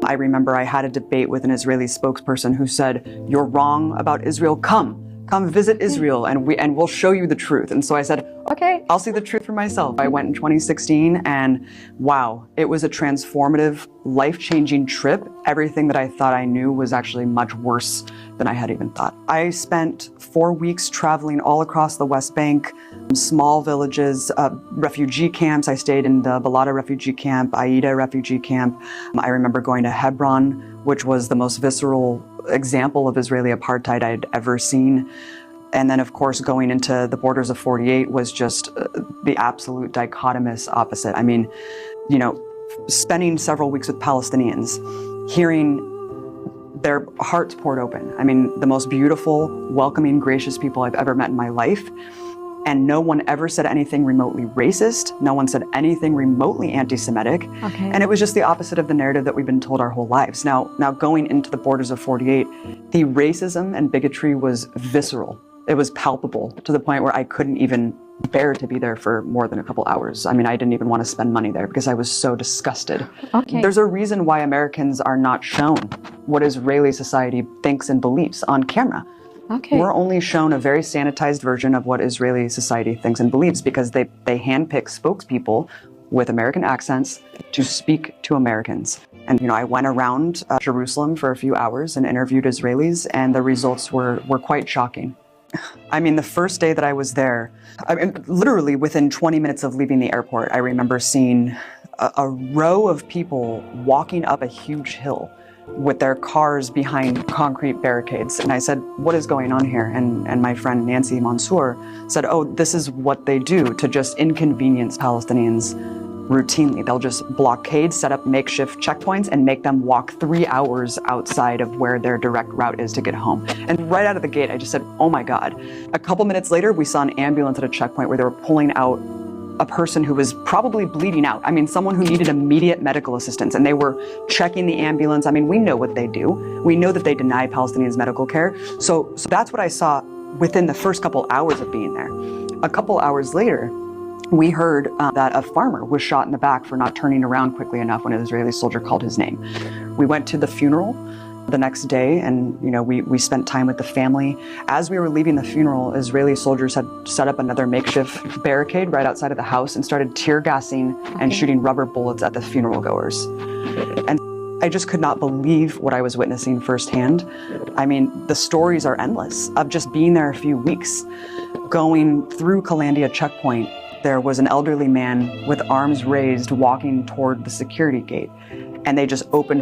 I remember I had a debate with an Israeli spokesperson who said, "You're wrong about Israel. Come visit Israel and we'll show you the truth." And so I said, okay, I'll see the truth for myself. I went in 2016 and wow, it was a transformative, life-changing trip. Everything that I thought I knew was actually much worse than I had even thought. I spent 4 weeks traveling all across the West Bank, small villages, refugee camps. I stayed in the Balata refugee camp, Aida refugee camp. I remember going to Hebron, which was the most visceral example of Israeli apartheid I'd ever seen. And then, of course, going into the borders of 48 was just the absolute dichotomous opposite. I mean, you know, spending several weeks with Palestinians, hearing their hearts poured open. I mean, the most beautiful, welcoming, gracious people I've ever met in my life. And no one ever said anything remotely racist. No one said anything remotely anti-Semitic. Okay. And it was just the opposite of the narrative that we've been told our whole lives. Now going into the borders of 48, the racism and bigotry was visceral. It was palpable to the point where I couldn't even bear to be there for more than a couple hours. I mean, I didn't even want to spend money there because I was so disgusted. Okay. There's a reason why Americans are not shown what Israeli society thinks and believes on camera. Okay. We're only shown a very sanitized version of what Israeli society thinks and believes because they handpick spokespeople with American accents to speak to Americans. And, you know, I went around Jerusalem for a few hours and interviewed Israelis, and the results were quite shocking. I mean, the first day that I was there, I mean, literally within 20 minutes of leaving the airport, I remember seeing a row of people walking up a huge hill with their cars behind concrete barricades. And I said, what is going on here? And my friend Nancy Mansour said, oh, this is what they do to just inconvenience Palestinians routinely. They'll just blockade, set up makeshift checkpoints and make them walk 3 hours outside of where their direct route is to get home. And right out of the gate, I just said, oh my God. A couple minutes later, we saw an ambulance at a checkpoint where they were pulling out a person who was probably bleeding out. I mean, someone who needed immediate medical assistance, and they were checking the ambulance. I mean, we know what they do. We know that they deny Palestinians medical care. So that's what I saw within the first couple hours of being there. A couple hours later, we heard that a farmer was shot in the back for not turning around quickly enough when an Israeli soldier called his name. We went to the funeral the next day, and you know, we spent time with the family. As we were leaving the funeral, Israeli soldiers had set up another makeshift barricade right outside of the house and started tear gassing and shooting rubber bullets at the funeral goers. And I just could not believe what I was witnessing firsthand. I mean, the stories are endless of just being there a few weeks. Going through Kalandia checkpoint, there was an elderly man with arms raised walking toward the security gate, and they just opened